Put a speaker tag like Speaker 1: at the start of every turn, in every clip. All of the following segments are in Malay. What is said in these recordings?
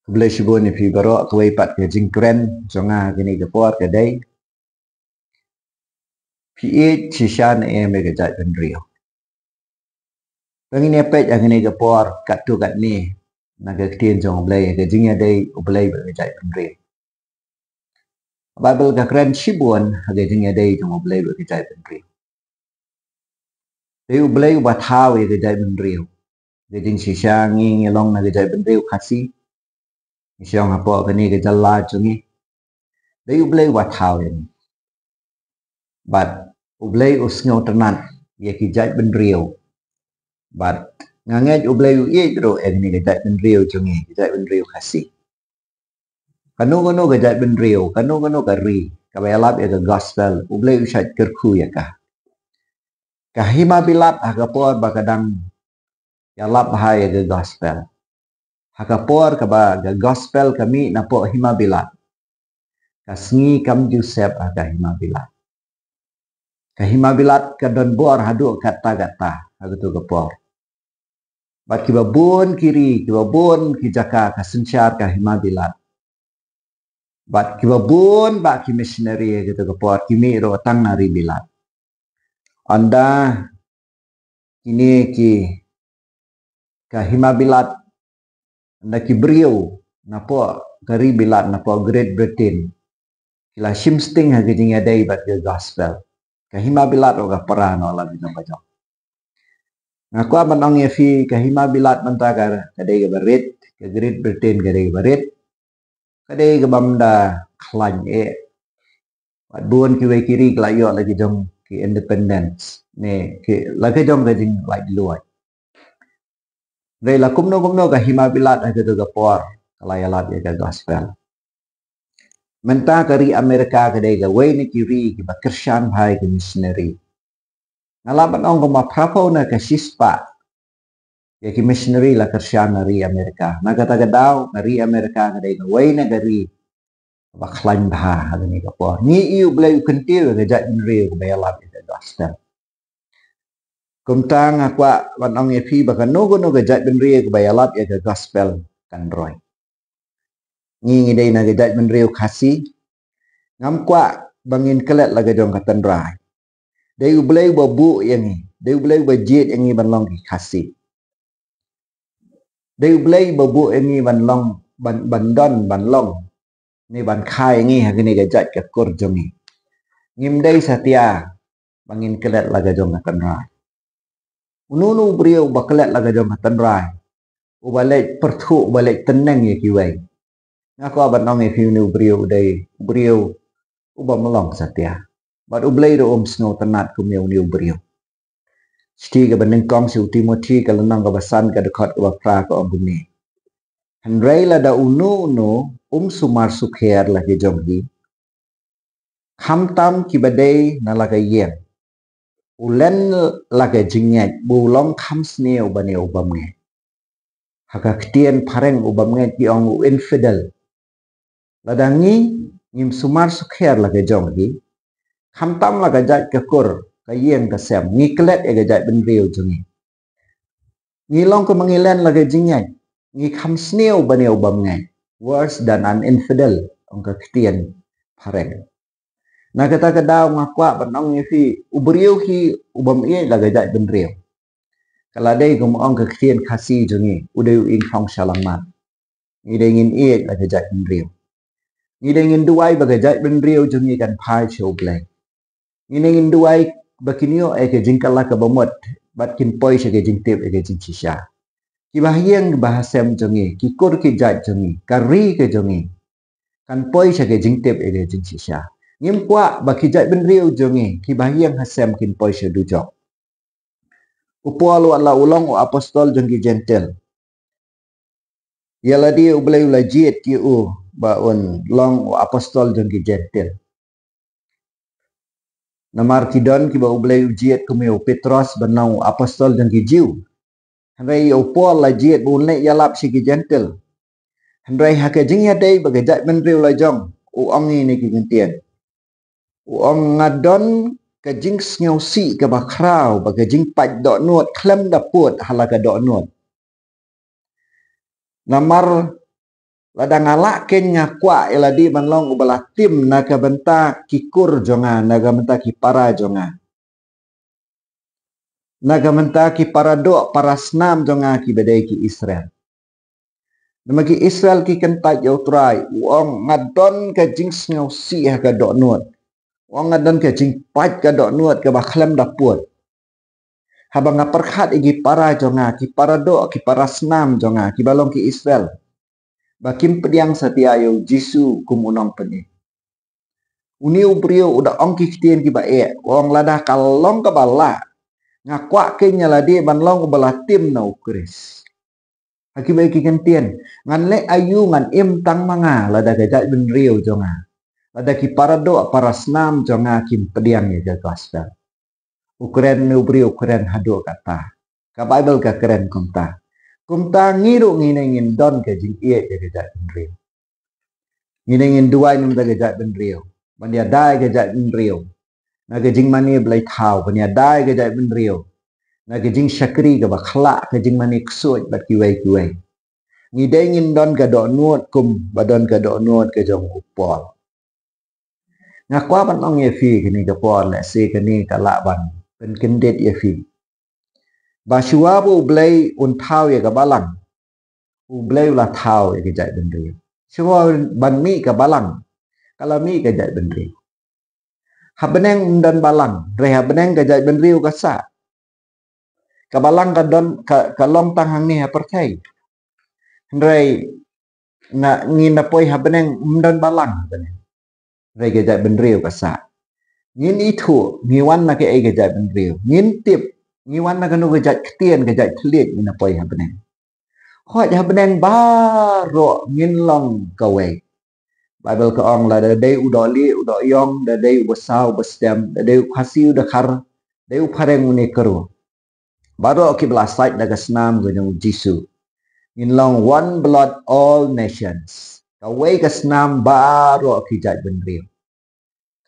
Speaker 1: Boleh syukur ni pi barok kawai pat ke jingkren jonga gini ke por ke dai pi shishan me ke jat pendrio bangin epet yang gini ke por kat tu kat ni na ke tien jong boleh ke jingya dai boleh ke jat pendrio Bible ke kren shibun ke jingya dai jong boleh ke jat pendrio dai boleh ba thau ke jat pendrio ke jing shisha ngi long na ke jat pendrio khasi Siang apa ke ni ke jala jongi dai boleh ba thau ni but ublay usngaw tanan ye kijaj benriu but ngangej ublay ye dro egni kijaj benriu chungi kijaj benriu khasi kanu kijaj benriu kanu kari kabayalap ya ke gospel ublay usaj kerku ya ka kahima bilat hakapor bakadang yalap bahaya ke gospel hakapor kaba ke gospel kami napo hima bilat kasngi kam Joseph hima bilat kahima bilat kadon bor hadu kata-kata hadu kepor Bat kibabun kiri, kibabun kijaka kasensyar kahima bilat. Bat kibabun bak ki missionary gitu kepor kimi ro tang nari bilat. Anda kini ki kahima bilat anda ki brio napo kari bilat napo Great Britain. Kila shimsting ha kijing adai bat ke gospel. Kahima bilat ro ka peran ola bijong bajong. Ngaku aman ong fi kahima bilat mentakar kadai ke barit ke Great Britain kadai ke barit kadai ke bamda klan Wat buon ki we kiri kelayo lagi jong ki independence ne ki lagi jong ke jing like luai Dai la kumno ka hima bilat ha ke por kalaya lat ya ke gospel Menta kari Amerika kadai ke we ni kiri ki ba Christian hai ke missionary Ngalaban ong ma prapo na ke sispa ya ki missionary la Christian nari Amerika na kata gadau nari Amerika kadai ke we na kari baklan bah ni ka por ni iu blai kentil ke jat nri ke bayalap ke gospel kumtang akwa wanong efi baka no ke jat nri ke bayalap ke gospel kan roy ni dei na ke jat nri khasi ngam kwa bangin kelet la ke jong katan rai dei blai babu yang ni dei blai bajet yang ni banlong ki khasi dei blai babu yang ni banlong bandon banlong ni ban khai ngi ha ni ga jat ka kur jongi ngim dai satia bangin kelet laga jong tan rai ununu brio baklet laga jong tan rai ubalek perthu ubalek teneng ye kiwai ngako abanong e fiu brio dai brio uba melong satia bat ublei ro snow tanat kumeu niu brio sti ga beneng kong si Timothy ka lenang ka basan ka dekat ka pra ka ongni Hendrai la da unu sumar sukher lagi jonggi Hamtam kibadai na laga yen. Ulen laga jingnya bulong kamsne ubane ubamnge. Haka ketien pareng ubamnge ki ong infidel. Ladangi ngim sumar sukher laga jonggi. Hamtam laga jat kekur kayen kasem ngiklet ega jat benriu jongi. Ngilong ke mengilen laga jingnya. Ngi kamsne ubane ubamnge. Worse than an infidel ong ketien pareng. Na kata kedau ngakwa banong fi ubriu ki ubam ye laga jat benriu kala dai gum ong ke kien khasi jungi udeu in phong salamat ni dai ngin ye laga jat benriu ni dai ngin duai baga jat benriu jungi kan pai show black ni dai ngin duai bakinio e ke jingkala ka bomot bat kin poi se ke jingtip e ke jingcisha ki bahyeng bahasem jungi ki kur ki jat jungi kari ke jungi kan poi se ke jingtip e ke jingcisha ngim kwa bakijat benriu jongi ki bahyang hasem kin poi sedujok upol wala ulong o apostol jongi gentle yala dia ublai ulajiet ki u baun long o apostol jongi gentle namar kidon ki ba ublai ujiet kumeu Petros banau apostol jongi jiu handai upol lajiet bunle yalap si ki gentle handai hake jingya dei bagajat benriu la jong u ongi ni ki gentien Uang ngadon ke jing sngau si ke bakrau baga jing pat dok nuot klem daput halaga dok nuot. Namar Lada ngalak ken ngakwa eladi manlong ubala tim naga benta kikur jonga naga benta kipara jonga. Naga benta kipara do para senam jonga ki bedai ki Israel. Namagi Israel ki kentat jau trai wong ngadon ke jing ngau si ka dok nuat. Wong ngadon ke jing pat ka dok nuat ke bakhlem dapur. Habang ngaperkhat igi para jonga ki para do ki para senam jonga ki balong ki Israel. Bakim pediang setia yo Jisu kumunong peni. Uni ubrio udah ongki kitien ki bae. Wong ladah kalong ke bala. Ngakwa ke nyaladi banlong ubala tim na ukris. Haki bae ki kentien. Ngan le ayu ngan im tang manga ladah gajak ben rio jonga. Ladah ki para do para senam jonga kim pediang ya gospel. Ukren ubrio ukren hado kata. Ka Bible ka keren kumta. Kumta ngiru nginengin don ke jing iye ke gajak ben rio. Nginengin dua ni mta gajak ben rio. Bania dai gajak ben rio. Na gajing mani belai tau. Bania dai gajak ben rio. Na gajing syakri ke bakhlak ke jing mani ksut bat kiwai-kiwai. Ngidengin don ke dok nuot kum badon ke dok nuot ke jong upol. Ngakwa pan ong ye fi kini ke pol le se kini kalak ban. Pen kendet ye fi. Basua bu belai un tau ye ke balang. U belai ulah tau ye gajak ben rio. Semua ban mi ke balang. Kalau mi gajak ben rio. Habeneng dan balang. Re habeneng gajak ben rio kasa. Kabalang ka don ka long tanghang ni percay. Re na ngin apoi habeneng dan balang habeneng. Re gajak ben rio kasa. Ngin itu ngiwan na ke ai gajak ben rio. Ngin tip ngiwan na kanu gajak ketien gajak telit ngin apoi habeneng. Khot habeneng baro ngin long kawe. Bible ka ong la da dei udoli udoyong da dei ubasau ubastem da dei ukasi udakar dei upareng uni keru. Baru ki belasait daga senam gunung Jisu. In long one blood all nations. Kawai ka senam baru ki jat ben rio.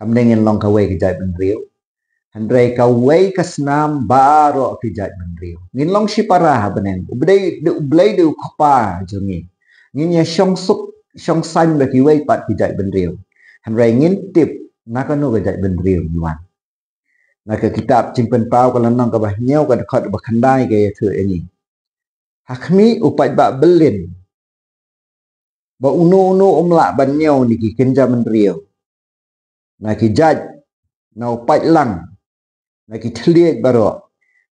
Speaker 1: Kamdeng in long kawai ki jat ben rio. Handrai kawai ka senam baru ki jat ben rio. Ngin long si parah beneng. Ublay de ukapa jungi. Ngin ya syong suk syong san bagi wai pat ki jat ben rio. Handrai ngin tip nakanu ka jat ben rio yuan. Nah ke kitab cimpen pau kalau nang ke bah nyau ke dekat bah kandai ke tu ini. Hakmi upat bak belin. Ba unu umlak ban nyau ni ki kenja menrio. Nah ki jaj na upat lang. Nah ki teliat baru.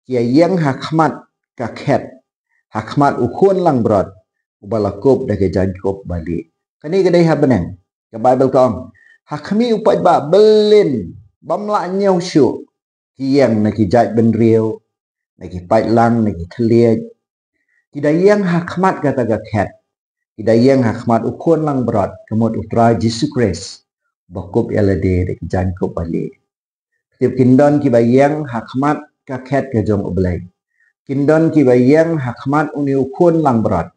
Speaker 1: Kia yang hakmat ka khet. Hakmat ukun lang berot. Ubalakup dah ke jajkup balik. Kani kedai habeneng. Ke Bible kong. Hakmi upat bak belin. Bamlak nyau syuk. Yang nak jat ben rio, nak pat lang, nak teliat. Tidak yang hakmat kata ket. Tidak yang hakmat ukun lang berat. Kemud utra Yesus Kristus. Bakup elade dek jangkup balik. Setiap kindon ki bayang hakmat ket ke jong oblay. Kindon ki bayang hakmat uni ukun lang berat.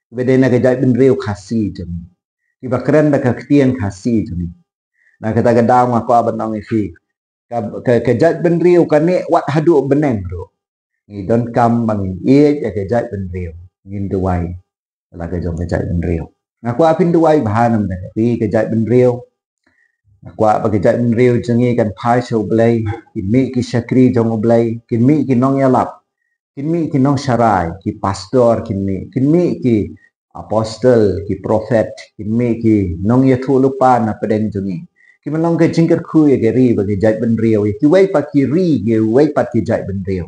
Speaker 1: Beda nak jat ben rio kasih jemi. Ki bakren dak ketien kasih jemi. Nak kata gadang aku abang ifi. Kejat ben rio kane wat hadu beneng bro. Ni don kam bangin ye kejat ben rio. Ngin duai. Lah kejong kejat ben rio. Ngaku apin duai bahanam dah. Pi kejat ben rio. Ngaku apa kejat ben rio jengi kan pai so blai. Kimi ki syakri jong blai. Kimi ki nong yalap. Kimi ki nong syarai. Ki pastor kimi. Kimi ki apostel. Ki profet. Kimi ki nong yatu lupa na pedeng jengi. Kita long ke jingkar ku ya geri bagi jat ben rio. Ki wai pat ki ri ge wai pat ki jat ben rio.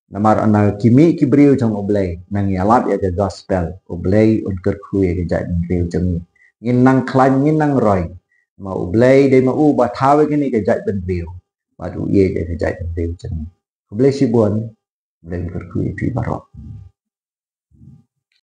Speaker 1: Namar ana kimi ki brio jong oblay nang yalat ya ke gospel oblay unkar ku ya jat ben rio jong. Ngin nang klan ngin nang roy. Ma oblay de ma u ba tawe kini ke jat ben rio. Ba du ye ke jat ben rio jong. Oblay si bon oblay unkar ku ya pi barok.